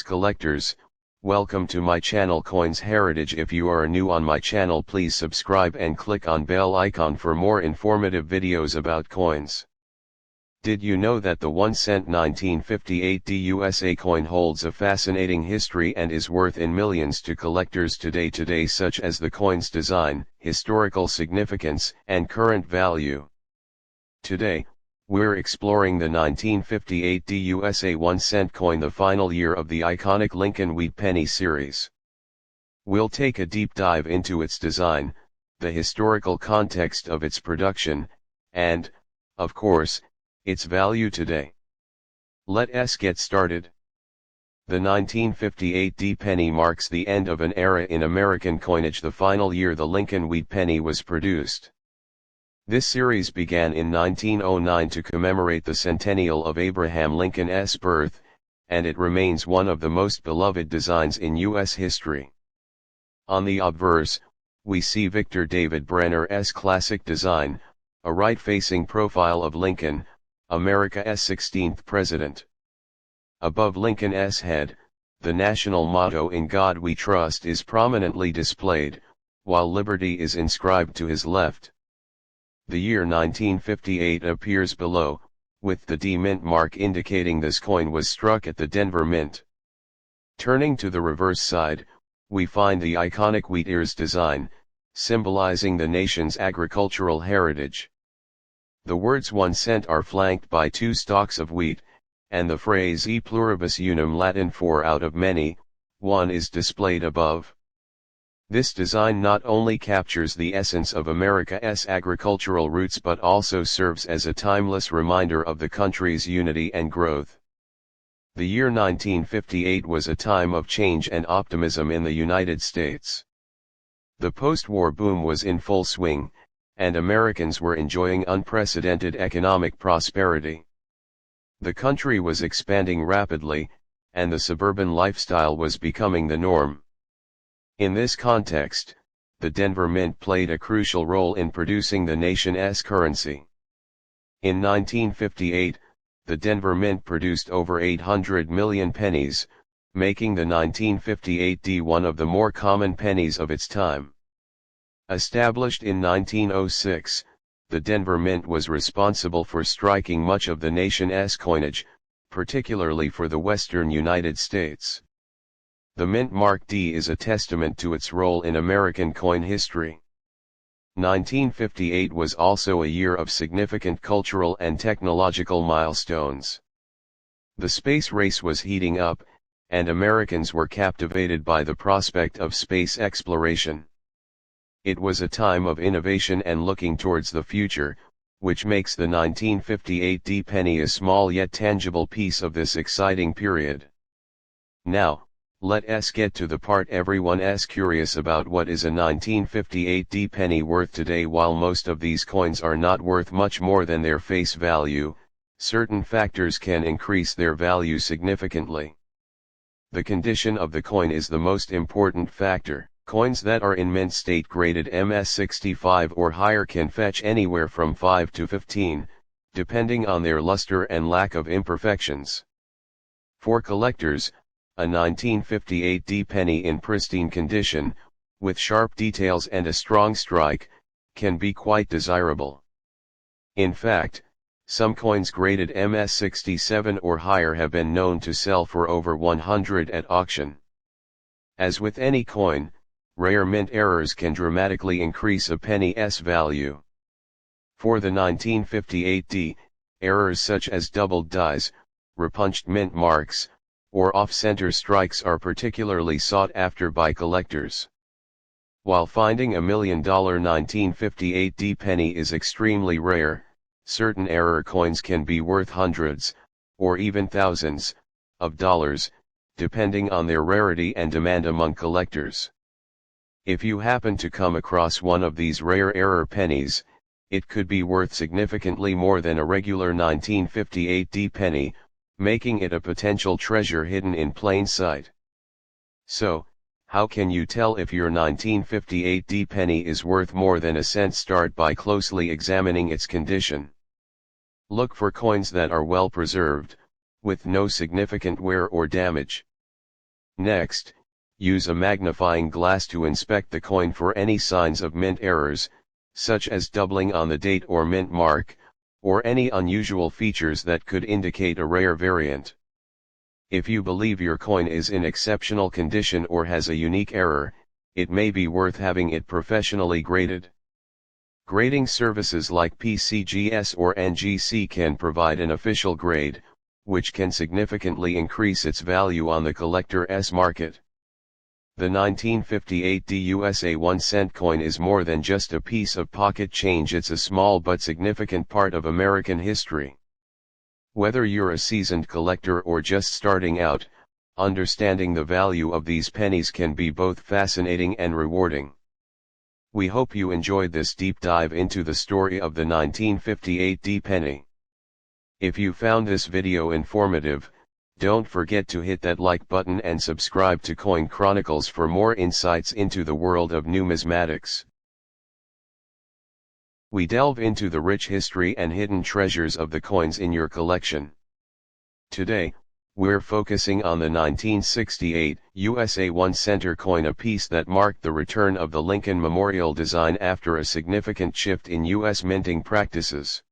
Collectors, welcome to my channel Coins Heritage. If you are new on my channel, please subscribe and click on bell icon for more informative videos about coins. Did you know that the 1 cent 1958 USA coin holds a fascinating history and is worth in millions to collectors today, such as the coin's design, historical significance, and current value? Today, we're exploring the 1958 USA 1 cent coin, the final year of the iconic Lincoln Wheat Penny series. We'll take a deep dive into its design, the historical context of its production, and, of course, its value today. Let's get started. The 1958 penny marks the end of an era in American coinage, the final year the Lincoln Wheat Penny was produced. This series began in 1909 to commemorate the centennial of Abraham Lincoln's birth, and it remains one of the most beloved designs in U.S. history. On the obverse, we see Victor David Brenner's classic design, a right-facing profile of Lincoln, America's 16th president. Above Lincoln's head, the national motto "In God We Trust" is prominently displayed, while liberty is inscribed to his left. The year 1958 appears below, with the D Mint mark indicating this coin was struck at the Denver Mint. Turning to the reverse side, we find the iconic wheat ears design, symbolizing the nation's agricultural heritage. The words 1 cent are flanked by two stalks of wheat, and the phrase e pluribus unum, Latin for out of many, one, is displayed above. This design not only captures the essence of America's agricultural roots but also serves as a timeless reminder of the country's unity and growth. The year 1958 was a time of change and optimism in the United States. The post-war boom was in full swing, and Americans were enjoying unprecedented economic prosperity. The country was expanding rapidly, and the suburban lifestyle was becoming the norm. In this context, the Denver Mint played a crucial role in producing the nation's currency. In 1958, the Denver Mint produced over 800 million pennies, making the 1958 D one of the more common pennies of its time. Established in 1906, the Denver Mint was responsible for striking much of the nation's coinage, particularly for the western United States. The Mint mark D is a testament to its role in American coin history. 1958 was also a year of significant cultural and technological milestones. The space race was heating up, and Americans were captivated by the prospect of space exploration. It was a time of innovation and looking towards the future, which makes the 1958 D penny a small yet tangible piece of this exciting period. Now, let's get to the part everyone's curious about: what is a 1958 D penny worth today? While most of these coins are not worth much more than their face value, certain factors can increase their value significantly. The condition of the coin is the most important factor. Coins that are in mint state graded MS65 or higher can fetch anywhere from 5 to 15, depending on their luster and lack of imperfections. For collectors, a 1958 D penny in pristine condition, with sharp details and a strong strike, can be quite desirable. In fact, some coins graded MS67 or higher have been known to sell for over $100 at auction. As with any coin, rare mint errors can dramatically increase a penny's value. For the 1958 D, errors such as doubled dies, repunched mint marks, or off-center strikes are particularly sought after by collectors. While finding a $1 million 1958 D penny is extremely rare, certain error coins can be worth hundreds, or even thousands, of dollars, depending on their rarity and demand among collectors. If you happen to come across one of these rare error pennies, it could be worth significantly more than a regular 1958 D penny, making it a potential treasure hidden in plain sight. So, how can you tell if your 1958 D penny is worth more than a cent? Start by closely examining its condition. Look for coins that are well preserved, with no significant wear or damage. Next, use a magnifying glass to inspect the coin for any signs of mint errors, such as doubling on the date or mint mark, or any unusual features that could indicate a rare variant. If you believe your coin is in exceptional condition or has a unique error, it may be worth having it professionally graded. Grading services like PCGS or NGC can provide an official grade, which can significantly increase its value on the collector's market. The 1958 USA 1-cent coin is more than just a piece of pocket change, it's a small but significant part of American history. Whether you're a seasoned collector or just starting out, understanding the value of these pennies can be both fascinating and rewarding. We hope you enjoyed this deep dive into the story of the 1958 D penny. If you found this video informative, don't forget to hit that like button and subscribe to Coin Chronicles for more insights into the world of numismatics. We delve into the rich history and hidden treasures of the coins in your collection. Today, we're focusing on the 1968 USA 1-cent coin, a piece that marked the return of the Lincoln Memorial design after a significant shift in U.S. minting practices.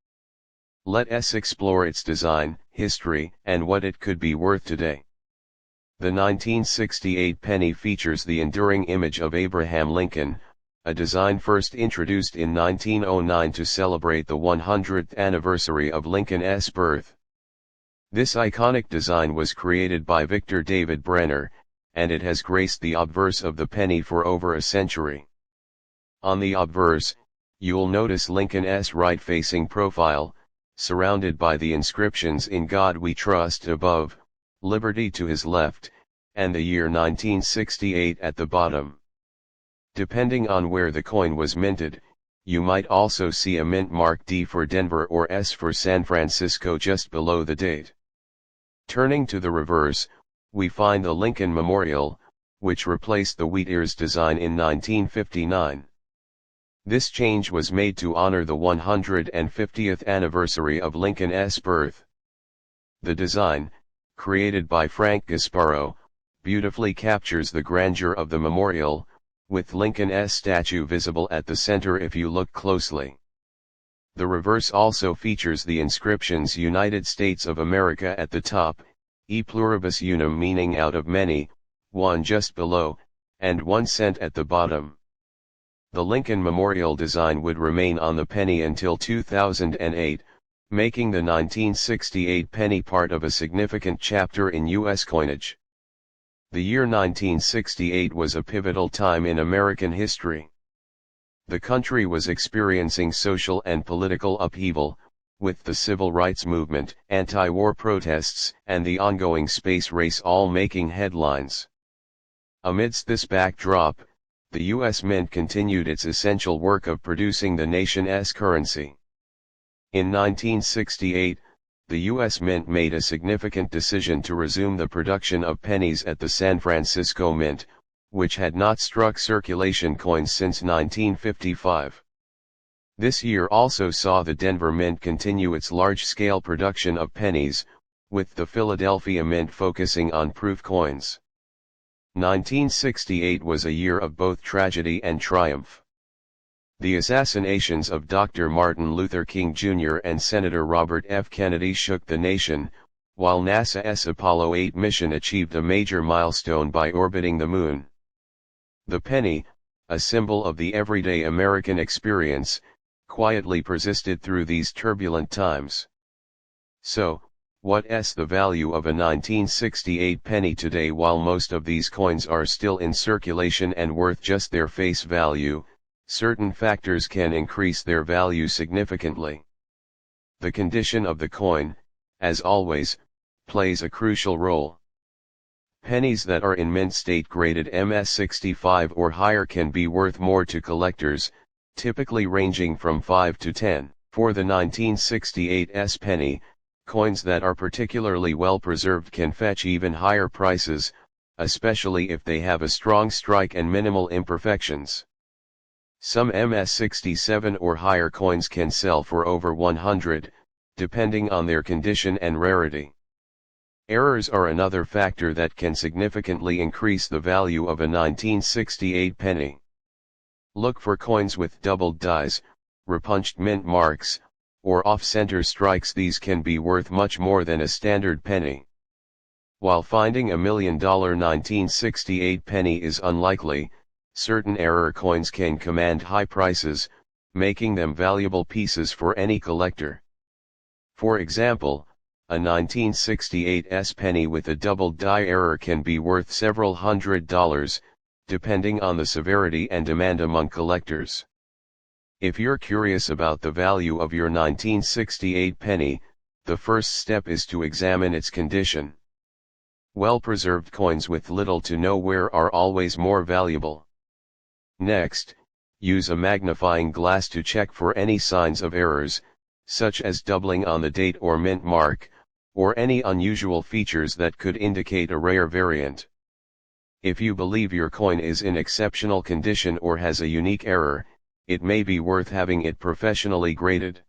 Let's explore its design, history, and what it could be worth today. The 1968 penny features the enduring image of Abraham Lincoln, a design first introduced in 1909 to celebrate the 100th anniversary of Lincoln's birth. This iconic design was created by Victor David Brenner, and it has graced the obverse of the penny for over a century. On the obverse, you'll notice Lincoln's right-facing profile, surrounded by the inscriptions "In God We Trust" above, "Liberty" to his left, and the year 1968 at the bottom. Depending on where the coin was minted, you might also see a mint mark D for Denver or S for San Francisco just below the date. Turning to the reverse, we find the Lincoln Memorial, which replaced the wheat ears design in 1959. This change was made to honor the 150th anniversary of Lincoln's birth. The design, created by Frank Gasparo, beautifully captures the grandeur of the memorial, with Lincoln's statue visible at the center if you look closely. The reverse also features the inscriptions "United States of America" at the top, "E pluribus unum" meaning "out of many," one just below, and 1 cent at the bottom. The Lincoln Memorial design would remain on the penny until 2008, making the 1968 penny part of a significant chapter in U.S. coinage. The year 1968 was a pivotal time in American history. The country was experiencing social and political upheaval, with the civil rights movement, anti-war protests, and the ongoing space race all making headlines. Amidst this backdrop, the U.S. Mint continued its essential work of producing the nation's currency. In 1968, the U.S. Mint made a significant decision to resume the production of pennies at the San Francisco Mint, which had not struck circulation coins since 1955. This year also saw the Denver Mint continue its large-scale production of pennies, with the Philadelphia Mint focusing on proof coins. 1968 was a year of both tragedy and triumph. The assassinations of Dr. Martin Luther King Jr. and Senator Robert F. Kennedy shook the nation, while NASA's Apollo 8 mission achieved a major milestone by orbiting the moon. The penny, a symbol of the everyday American experience, quietly persisted through these turbulent times. So, what's the value of a 1968 penny today? While most of these coins are still in circulation and worth just their face value, certain factors can increase their value significantly. The condition of the coin, as always, plays a crucial role. Pennies that are in mint state graded MS65 or higher can be worth more to collectors, typically ranging from 5 to 10. For the 1968's penny, coins that are particularly well preserved can fetch even higher prices, especially if they have a strong strike and minimal imperfections. Some MS67 or higher coins can sell for over 100, depending on their condition and rarity. Errors are another factor that can significantly increase the value of a 1968 penny. Look for coins with doubled dies, repunched mint marks, or off-center strikes. These can be worth much more than a standard penny. While finding a $1 million 1968 penny is unlikely, certain error coins can command high prices, making them valuable pieces for any collector. For example, a 1968 penny with a doubled die error can be worth several $100s, depending on the severity and demand among collectors. If you're curious about the value of your 1968 penny, the first step is to examine its condition. Well-preserved coins with little to no wear are always more valuable. Next, use a magnifying glass to check for any signs of errors, such as doubling on the date or mint mark, or any unusual features that could indicate a rare variant. If you believe your coin is in exceptional condition or has a unique error, it may be worth having it professionally graded.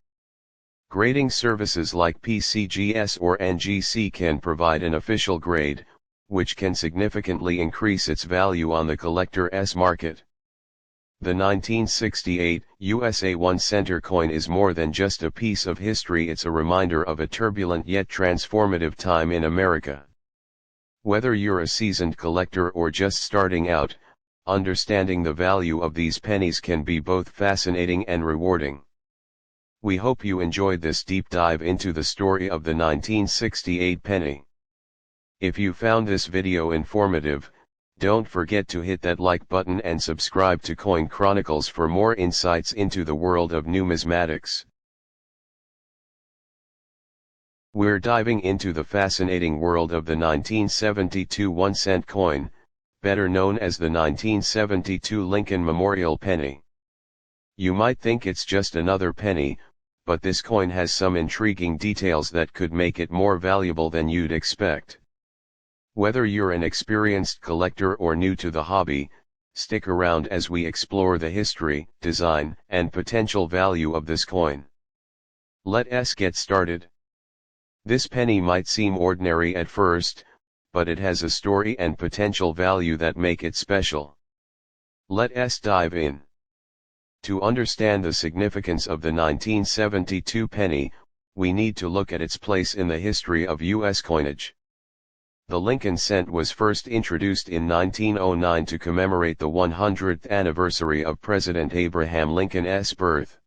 Grading services like PCGS or NGC can provide an official grade, which can significantly increase its value on the collector's market. The 1968 USA 1 center coin is more than just a piece of history. It's a reminder of a turbulent yet transformative time in America. Whether you're a seasoned collector or just starting out, understanding the value of these pennies can be both fascinating and rewarding. We hope you enjoyed this deep dive into the story of the 1968 penny. If you found this video informative, don't forget to hit that like button and subscribe to Coin Chronicles for more insights into the world of numismatics. We're diving into the fascinating world of the 1972 1-cent coin, better known as the 1972 Lincoln Memorial penny. You might think it's just another penny, but this coin has some intriguing details that could make it more valuable than you'd expect. Whether you're an experienced collector or new to the hobby, stick around as we explore the history, design, and potential value of this coin. Let's get started. This penny might seem ordinary at first, but it has a story and potential value that make it special. Let's dive in. To understand the significance of the 1972 penny, we need to look at its place in the history of U.S. coinage. The Lincoln cent was first introduced in 1909 to commemorate the 100th anniversary of President Abraham Lincoln's birth.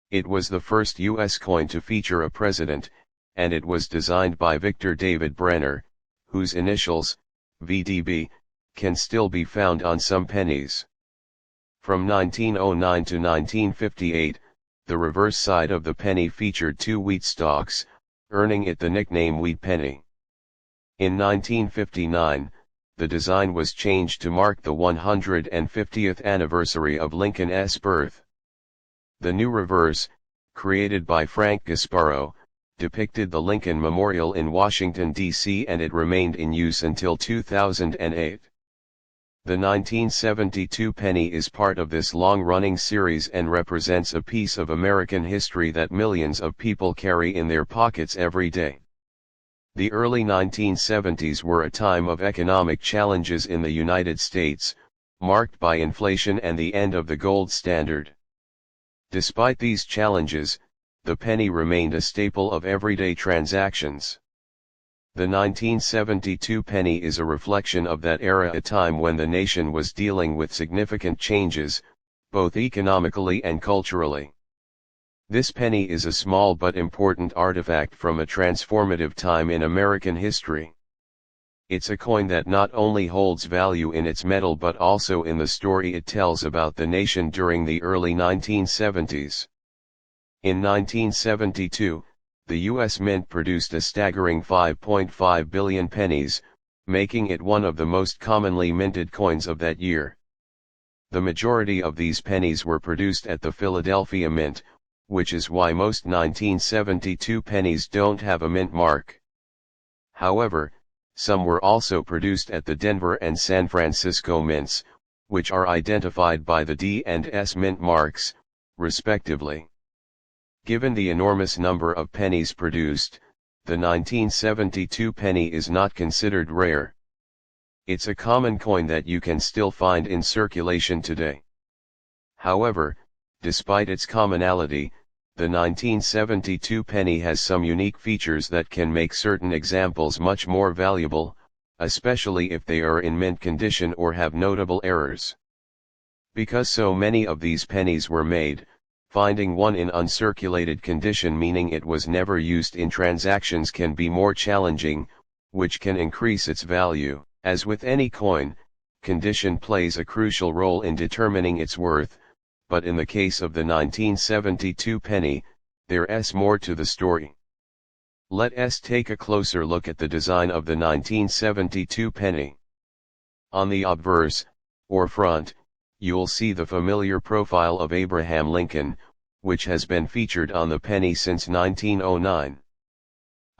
It was the first U.S. coin to feature a president, and it was designed by Victor David Brenner, whose initials, VDB, can still be found on some pennies. From 1909 to 1958, the reverse side of the penny featured two wheat stalks, earning it the nickname Wheat Penny. In 1959, the design was changed to mark the 150th anniversary of Lincoln's birth. The new reverse, created by Frank Gasparo, depicted the Lincoln Memorial in Washington, D.C., and it remained in use until 2008. The 1972 penny is part of this long-running series and represents a piece of American history that millions of people carry in their pockets every day. The early 1970s were a time of economic challenges in the United States, marked by inflation and the end of the gold standard. Despite these challenges, the penny remained a staple of everyday transactions. The 1972 penny is a reflection of that era, a time when the nation was dealing with significant changes, both economically and culturally. This penny is a small but important artifact from a transformative time in American history. It's a coin that not only holds value in its metal but also in the story it tells about the nation during the early 1970s. In 1972, the U.S. Mint produced a staggering 5.5 billion pennies, making it one of the most commonly minted coins of that year. The majority of these pennies were produced at the Philadelphia Mint, which is why most 1972 pennies don't have a mint mark. However, some were also produced at the Denver and San Francisco mints, which are identified by the D and S mint marks, respectively. Given the enormous number of pennies produced, the 1972 penny is not considered rare. It's a common coin that you can still find in circulation today. However, despite its commonality, the 1972 penny has some unique features that can make certain examples much more valuable, especially if they are in mint condition or have notable errors. Because so many of these pennies were made, finding one in uncirculated condition, meaning it was never used in transactions, can be more challenging, which can increase its value. As with any coin, condition plays a crucial role in determining its worth, but in the case of the 1972 penny, there's more to the story. Let us take a closer look at the design of the 1972 penny. On the obverse, or front, you'll see the familiar profile of Abraham Lincoln, which has been featured on the penny since 1909.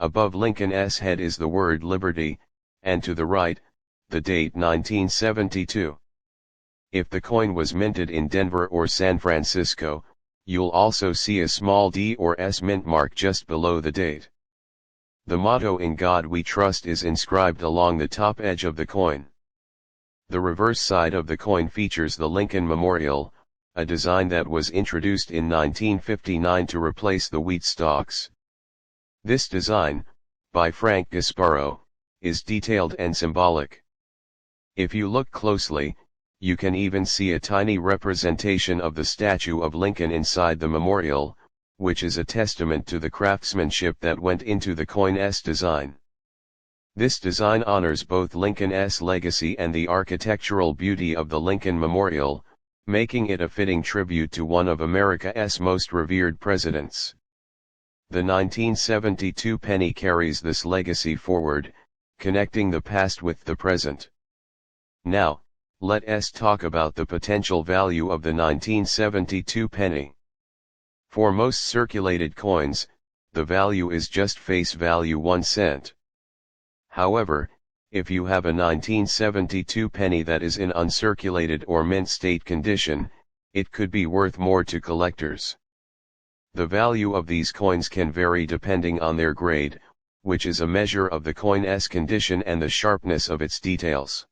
Above Lincoln's head is the word Liberty, and to the right, the date 1972. If the coin was minted in Denver or San Francisco, you'll also see a small D or S mint mark just below the date. The motto "In God We Trust" is inscribed along the top edge of the coin. The reverse side of the coin features the Lincoln Memorial, a design that was introduced in 1959 to replace the wheat stalks. This design, by Frank Gasparo, is detailed and symbolic. If you look closely, you can even see a tiny representation of the statue of Lincoln inside the memorial, which is a testament to the craftsmanship that went into the coin's design. This design honors both Lincoln's legacy and the architectural beauty of the Lincoln Memorial, making it a fitting tribute to one of America's most revered presidents. The 1972 penny carries this legacy forward, connecting the past with the present. Now, let us talk about the potential value of the 1972 penny. For most circulated coins, the value is just face value 1 cent. However, if you have a 1972 penny that is in uncirculated or mint state condition, it could be worth more to collectors. The value of these coins can vary depending on their grade, which is a measure of the coin's condition and the sharpness of its details.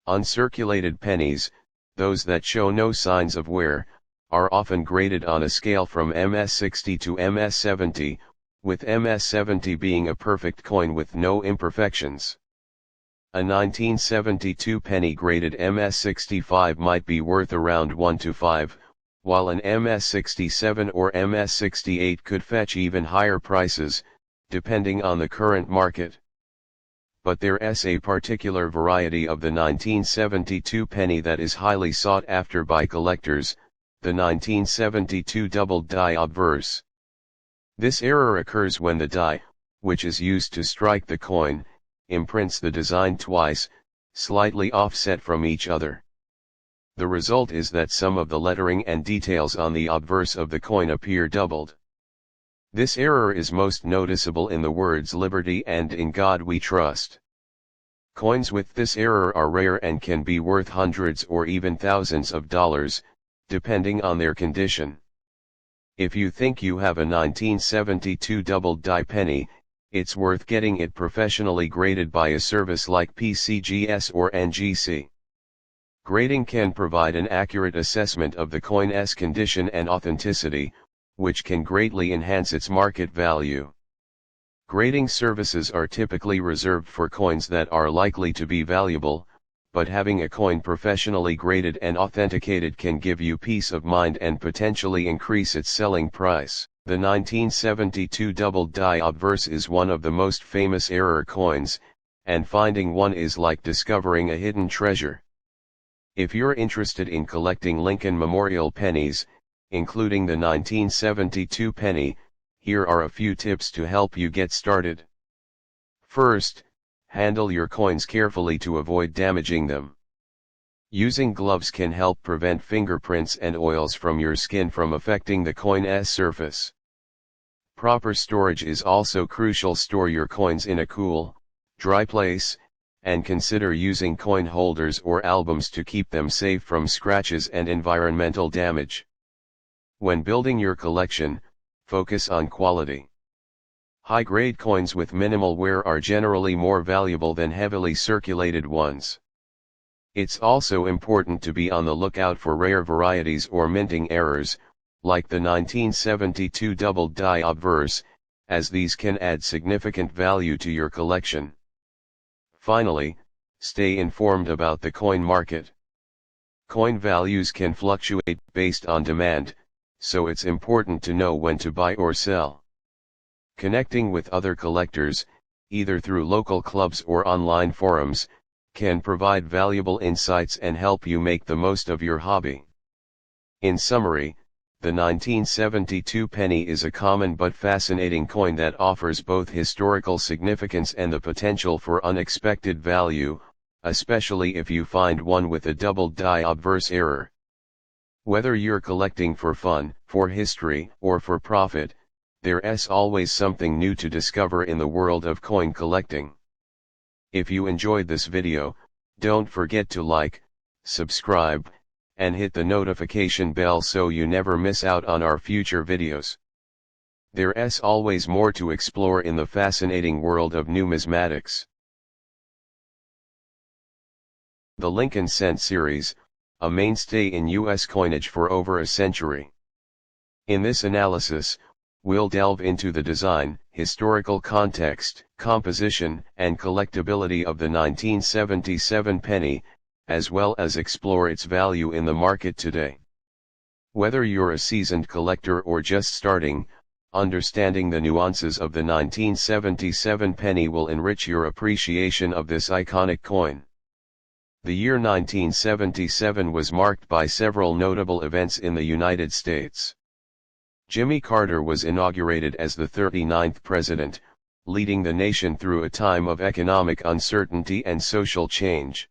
Uncirculated pennies, those that show no signs of wear, are often graded on a scale from MS60 to MS70, with MS70 being a perfect coin with no imperfections. A 1972 penny graded MS65 might be worth around 1 to 5, while an MS67 or MS68 could fetch even higher prices, depending on the current market. But there's a particular variety of the 1972 penny that is highly sought after by collectors, the 1972 doubled die obverse. This error occurs when the die, which is used to strike the coin, imprints the design twice, slightly offset from each other. The result is that some of the lettering and details on the obverse of the coin appear doubled. This error is most noticeable in the words Liberty and In God We Trust. Coins with this error are rare and can be worth hundreds or even thousands of dollars, depending on their condition. If you think you have a 1972 doubled die penny, it's worth getting it professionally graded by a service like PCGS or NGC. Grading can provide an accurate assessment of the coin's condition and authenticity, which can greatly enhance its market value. Grading services are typically reserved for coins that are likely to be valuable, but having a coin professionally graded and authenticated can give you peace of mind and potentially increase its selling price. The 1972 doubled die obverse is one of the most famous error coins, and finding one is like discovering a hidden treasure. If you're interested in collecting Lincoln Memorial pennies, including the 1972 penny, here are a few tips to help you get started. First, handle your coins carefully to avoid damaging them. Using gloves can help prevent fingerprints and oils from your skin from affecting the coin's surface. Proper storage is also crucial. Store your coins in a cool, dry place, and consider using coin holders or albums to keep them safe from scratches and environmental damage. When building your collection, focus on quality. High-grade coins with minimal wear are generally more valuable than heavily circulated ones. It's also important to be on the lookout for rare varieties or minting errors, like the 1972 double die obverse, as these can add significant value to your collection. Finally, stay informed about the coin market. Coin values can fluctuate based on demand, so it's important to know when to buy or sell. Connecting with other collectors, either through local clubs or online forums, can provide valuable insights and help you make the most of your hobby. In summary, the 1972 penny is a common but fascinating coin that offers both historical significance and the potential for unexpected value, especially if you find one with a double die obverse error. Whether you're collecting for fun, for history, or for profit, there's always something new to discover in the world of coin collecting. If you enjoyed this video, don't forget to like, subscribe, and hit the notification bell so you never miss out on our future videos. There's always more to explore in the fascinating world of numismatics. The Lincoln Cent series, a mainstay in U.S. coinage for over a century. In this analysis, we'll delve into the design, historical context, composition, and collectability of the 1977 penny, as well as explore its value in the market today. Whether you're a seasoned collector or just starting, understanding the nuances of the 1977 penny will enrich your appreciation of this iconic coin. The year 1977 was marked by several notable events in the United States. Jimmy Carter was inaugurated as the 39th president, leading the nation through a time of economic uncertainty and social change.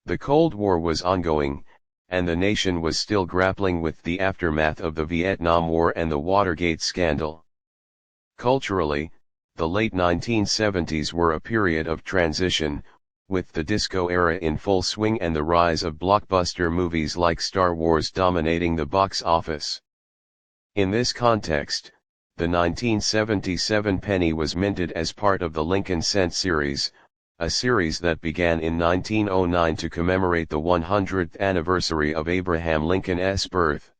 The Cold War was ongoing, and the nation was still grappling with the aftermath of the Vietnam War and the Watergate scandal. Culturally, the late 1970s were a period of transition, with the disco era in full swing and the rise of blockbuster movies like Star Wars dominating the box office. In this context, the 1977 penny was minted as part of the Lincoln Cent series, a series that began in 1909 to commemorate the 100th anniversary of Abraham Lincoln's birth.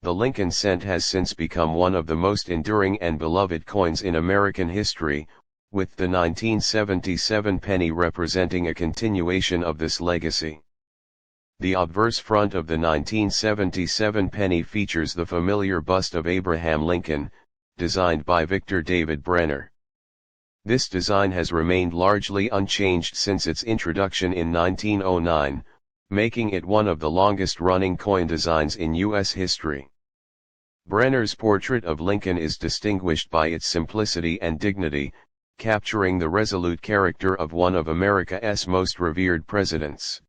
The Lincoln Cent has since become one of the most enduring and beloved coins in American history, with the 1977 penny representing a continuation of this legacy. The obverse front of the 1977 penny features the familiar bust of Abraham Lincoln, designed by Victor David Brenner. This design has remained largely unchanged since its introduction in 1909, making it one of the longest-running coin designs in U.S. history. Brenner's portrait of Lincoln is distinguished by its simplicity and dignity, capturing the resolute character of one of America's most revered presidents.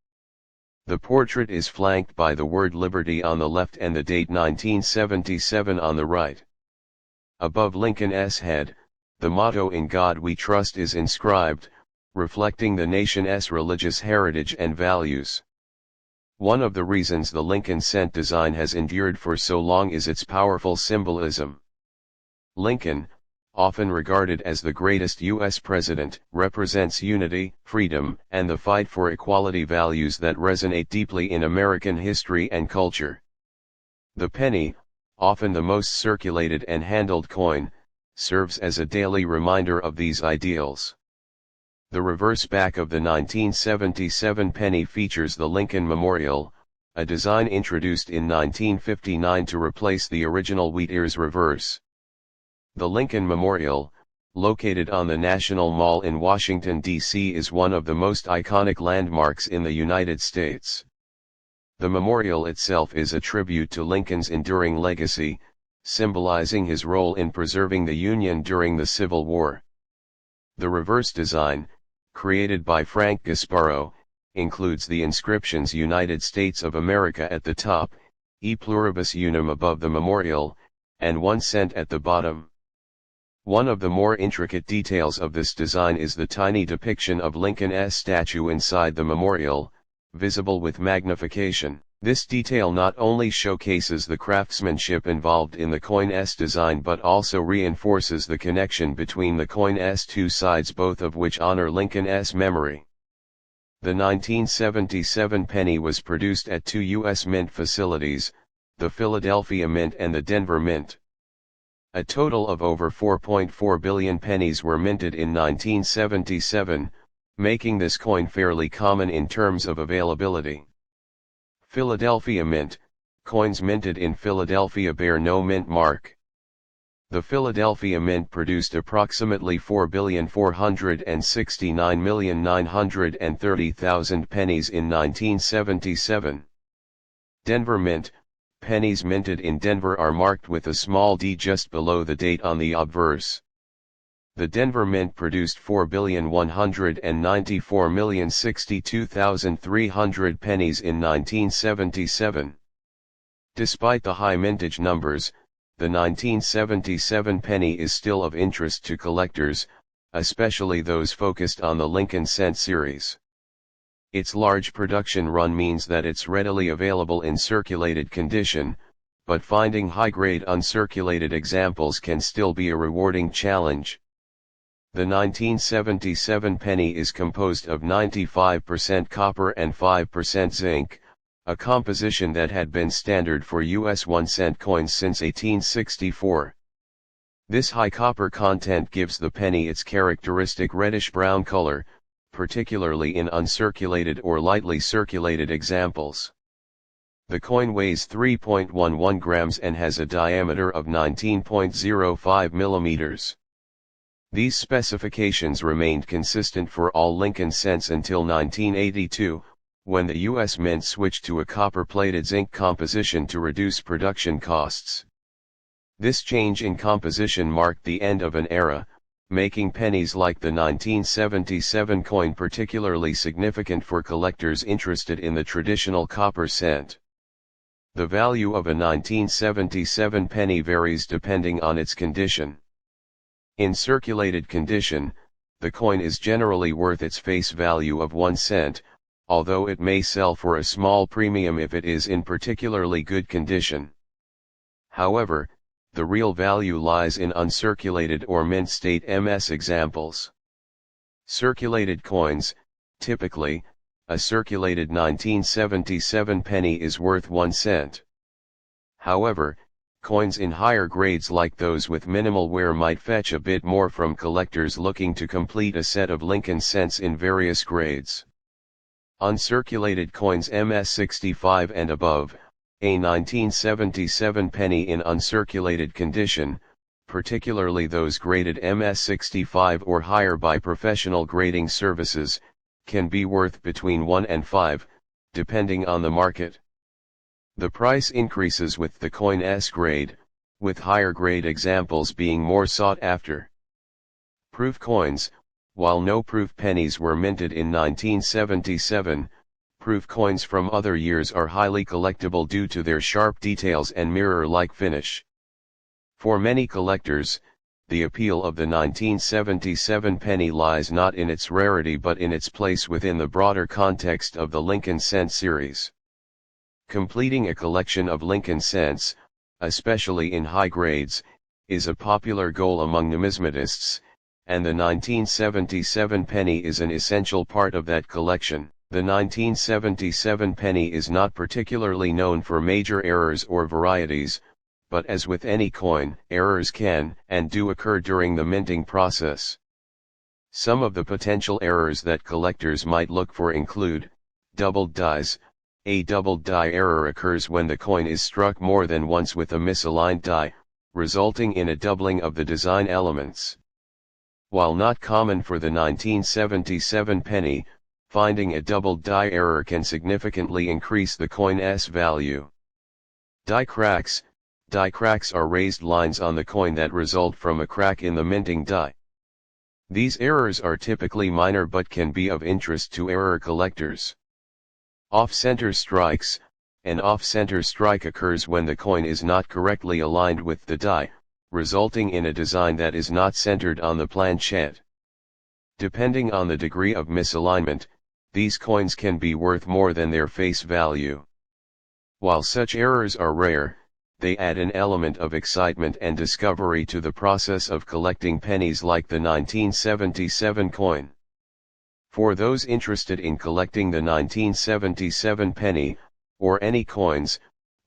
The portrait is flanked by the word Liberty on the left and the date 1977 on the right. Above Lincoln's head, the motto "In God We Trust" is inscribed, reflecting the nation's religious heritage and values. One of the reasons the Lincoln Cent design has endured for so long is its powerful symbolism. Lincoln, often regarded as the greatest U.S. president, represents unity, freedom, and the fight for equality, values that resonate deeply in American history and culture. The penny, often the most circulated and handled coin, serves as a daily reminder of these ideals. The reverse back of the 1977 penny features the Lincoln Memorial, a design introduced in 1959 to replace the original wheat ears reverse. The Lincoln Memorial, located on the National Mall in Washington, D.C., is one of the most iconic landmarks in the United States. The memorial itself is a tribute to Lincoln's enduring legacy, symbolizing his role in preserving the Union during the Civil War. The reverse design, created by Frank Gasparo, includes the inscriptions "United States of America" at the top, "E Pluribus Unum" above the memorial, and 1 cent at the bottom. One of the more intricate details of this design is the tiny depiction of Lincoln's statue inside the memorial, visible with magnification. This detail not only showcases the craftsmanship involved in the coin's design but also reinforces the connection between the coin's two sides, both of which honor Lincoln's memory. The 1977 penny was produced at two U.S. mint facilities, the Philadelphia Mint and the Denver Mint. A total of over 4.4 billion pennies were minted in 1977, making this coin fairly common in terms of availability. Philadelphia Mint, coins minted in Philadelphia bear no mint mark. The Philadelphia Mint produced approximately 4,469,930,000 pennies in 1977. Denver Mint, pennies minted in Denver are marked with a small d just below the date on the obverse. The Denver Mint produced 4,194,062,300 pennies in 1977. Despite the high mintage numbers, the 1977 penny is still of interest to collectors, especially those focused on the Lincoln Cent series. Its large production run means that it's readily available in circulated condition, but finding high-grade uncirculated examples can still be a rewarding challenge. The 1977 penny is composed of 95% copper and 5% zinc, a composition that had been standard for US 1-cent coins since 1864. This high copper content gives the penny its characteristic reddish-brown color, particularly in uncirculated or lightly circulated examples. The coin weighs 3.11 grams and has a diameter of 19.05 millimeters. These specifications remained consistent for all Lincoln cents until 1982, when the U.S. Mint switched to a copper-plated zinc composition to reduce production costs. This change in composition marked the end of an era, making pennies like the 1977 coin particularly significant for collectors interested in the traditional copper cent. The value of a 1977 penny varies depending on its condition. In circulated condition, the coin is generally worth its face value of 1 cent, although it may sell for a small premium if it is in particularly good condition. However, the real value lies in uncirculated or mint state MS examples. Circulated coins, typically, a circulated 1977 penny is worth 1 cent. However, coins in higher grades like those with minimal wear might fetch a bit more from collectors looking to complete a set of Lincoln cents in various grades. Uncirculated coins MS65 and above, a 1977 penny in uncirculated condition, particularly those graded MS65 or higher by professional grading services, can be worth between 1 and 5, depending on the market. The price increases with the coin's grade, with higher grade examples being more sought after. Proof coins, while no proof pennies were minted in 1977, proof coins from other years are highly collectible due to their sharp details and mirror-like finish. For many collectors, the appeal of the 1977 penny lies not in its rarity but in its place within the broader context of the Lincoln Cent series. Completing a collection of Lincoln cents, especially in high grades, is a popular goal among numismatists, and the 1977 penny is an essential part of that collection. The 1977 penny is not particularly known for major errors or varieties, but as with any coin, errors can and do occur during the minting process. Some of the potential errors that collectors might look for include doubled dies. A doubled die error occurs when the coin is struck more than once with a misaligned die, resulting in a doubling of the design elements. While not common for the 1977 penny, finding a doubled die error can significantly increase the coin's value. Die cracks. Die cracks are raised lines on the coin that result from a crack in the minting die. These errors are typically minor but can be of interest to error collectors. Off-center strikes. An off-center strike occurs when the coin is not correctly aligned with the die, resulting in a design that is not centered on the planchette. Depending on the degree of misalignment, these coins can be worth more than their face value. While such errors are rare, they add an element of excitement and discovery to the process of collecting pennies like the 1977 coin. For those interested in collecting the 1977 penny, or any coins,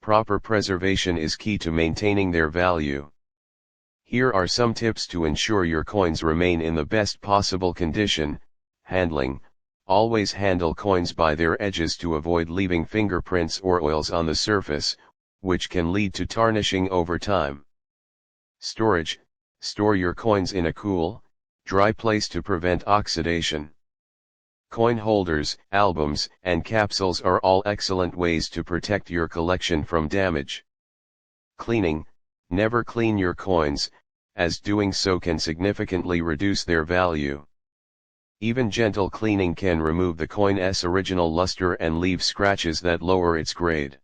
proper preservation is key to maintaining their value. Here are some tips to ensure your coins remain in the best possible condition. Handling: always handle coins by their edges to avoid leaving fingerprints or oils on the surface, which can lead to tarnishing over time. Storage: store your coins in a cool, dry place to prevent oxidation. Coin holders, albums, and capsules are all excellent ways to protect your collection from damage. Cleaning: never clean your coins, as doing so can significantly reduce their value. Even gentle cleaning can remove the coin's original luster and leave scratches that lower its grade.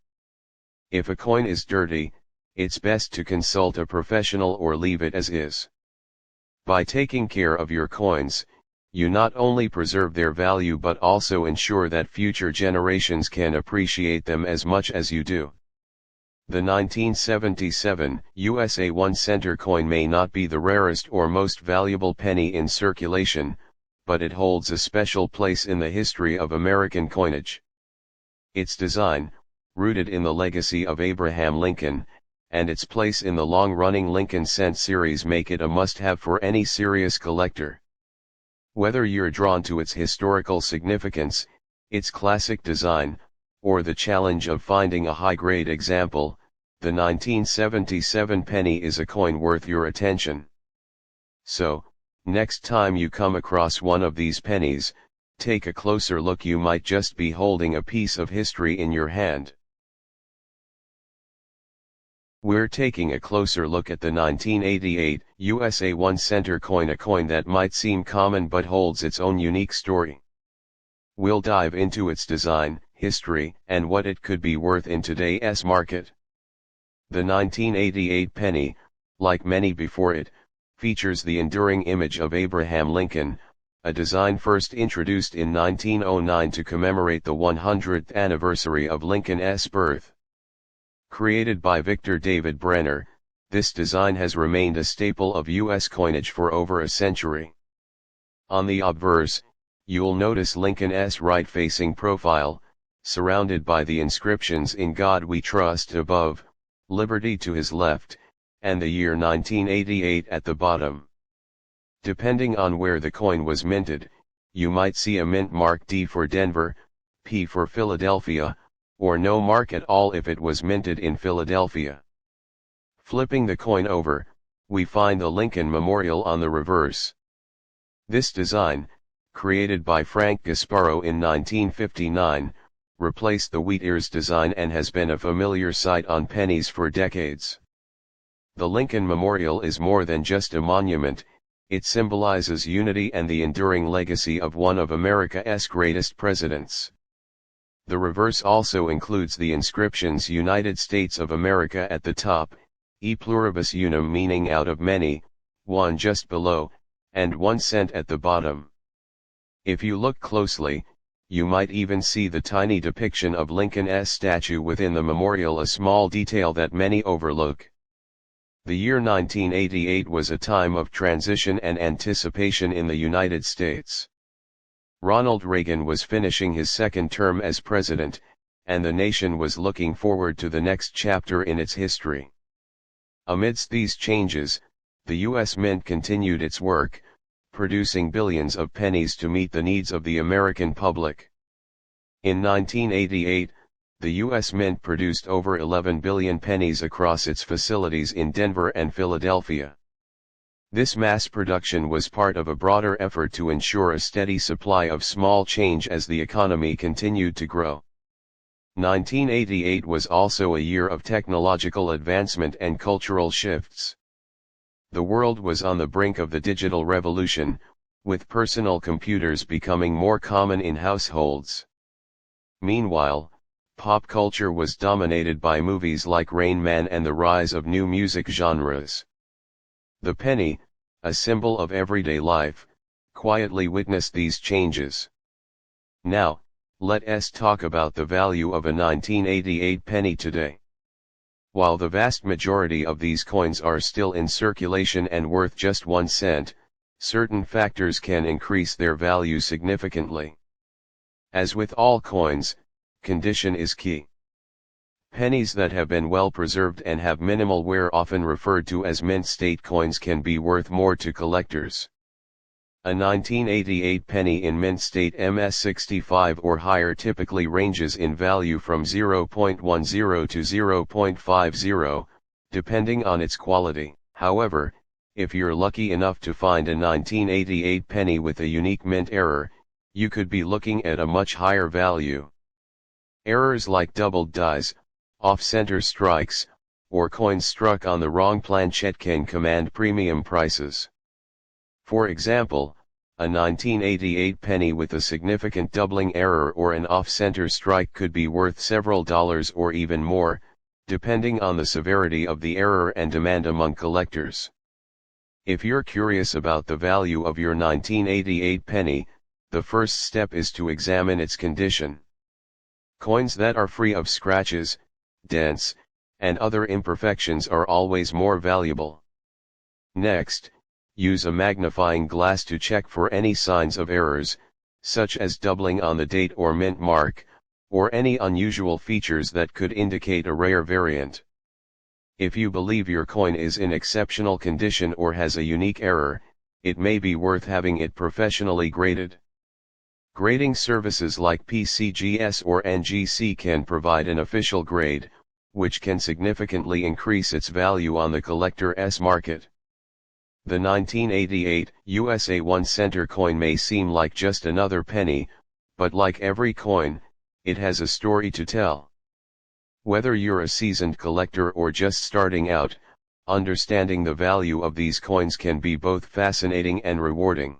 If a coin is dirty, it's best to consult a professional or leave it as is. By taking care of your coins, you not only preserve their value but also ensure that future generations can appreciate them as much as you do. The 1977 USA 1-cent coin may not be the rarest or most valuable penny in circulation, but it holds a special place in the history of American coinage. Its design, rooted in the legacy of Abraham Lincoln, and its place in the long-running Lincoln Cent series make it a must-have for any serious collector. Whether you're drawn to its historical significance, its classic design, or the challenge of finding a high-grade example, the 1977 penny is a coin worth your attention. So, next time you come across one of these pennies, take a closer look. You might just be holding a piece of history in your hand. We're taking a closer look at the 1988 USA 1-cent coin, a coin that might seem common but holds its own unique story. We'll dive into its design, history, and what it could be worth in today's market. The 1988 penny, like many before it, features the enduring image of Abraham Lincoln, a design first introduced in 1909 to commemorate the 100th anniversary of Lincoln's birth. Created by Victor David Brenner, this design has remained a staple of U.S. coinage for over a century. On the obverse, you'll notice Lincoln's right-facing profile, surrounded by the inscriptions "In God We Trust" above, "Liberty" to his left, and the year 1988 at the bottom. Depending on where the coin was minted, you might see a mint mark D for Denver, P for Philadelphia, or no mark at all if it was minted in Philadelphia. Flipping the coin over, we find the Lincoln Memorial on the reverse. This design, created by Frank Gasparo in 1959, replaced the wheat ears design and has been a familiar sight on pennies for decades. The Lincoln Memorial is more than just a monument, it symbolizes unity and the enduring legacy of one of America's greatest presidents. The reverse also includes the inscriptions "United States of America" at the top, "E pluribus unum" meaning out of many, one just below, and 1 cent at the bottom. If you look closely, you might even see the tiny depiction of Lincoln's statue within the memorial, a small detail that many overlook. The year 1988 was a time of transition and anticipation in the United States. Ronald Reagan was finishing his second term as president, and the nation was looking forward to the next chapter in its history. Amidst these changes, the U.S. Mint continued its work, producing billions of pennies to meet the needs of the American public. In 1988, the U.S. Mint produced over 11 billion pennies across its facilities in Denver and Philadelphia. This mass production was part of a broader effort to ensure a steady supply of small change as the economy continued to grow. 1988 was also a year of technological advancement and cultural shifts. The world was on the brink of the digital revolution, with personal computers becoming more common in households. Meanwhile, pop culture was dominated by movies like Rain Man and the rise of new music genres. The penny, a symbol of everyday life, quietly witnessed these changes. Now, Let us talk about the value of a 1988 penny today. While the vast majority of these coins are still in circulation and worth just 1 cent, certain factors can increase their value significantly. As with all coins, condition is key. Pennies that have been well preserved and have minimal wear, often referred to as mint state coins, can be worth more to collectors. A 1988 penny in mint state MS65 or higher typically ranges in value from 0.10 to 0.50, depending on its quality. However, if you're lucky enough to find a 1988 penny with a unique mint error, you could be looking at a much higher value. Errors like doubled dies, off-center strikes, or coins struck on the wrong planchet can command premium prices. For example, a 1988 penny with a significant doubling error or an off-center strike could be worth several dollars or even more, depending on the severity of the error and demand among collectors. If you're curious about the value of your 1988 penny, the first step is to examine its condition. Coins that are free of scratches, dents, and other imperfections are always more valuable. Next, use a magnifying glass to check for any signs of errors, such as doubling on the date or mint mark, or any unusual features that could indicate a rare variant. If you believe your coin is in exceptional condition or has a unique error, it may be worth having it professionally graded. Grading services like PCGS or NGC can provide an official grade, which can significantly increase its value on the collector's market. The 1988 USA 1-center coin may seem like just another penny, but like every coin, it has a story to tell. Whether you're a seasoned collector or just starting out, understanding the value of these coins can be both fascinating and rewarding.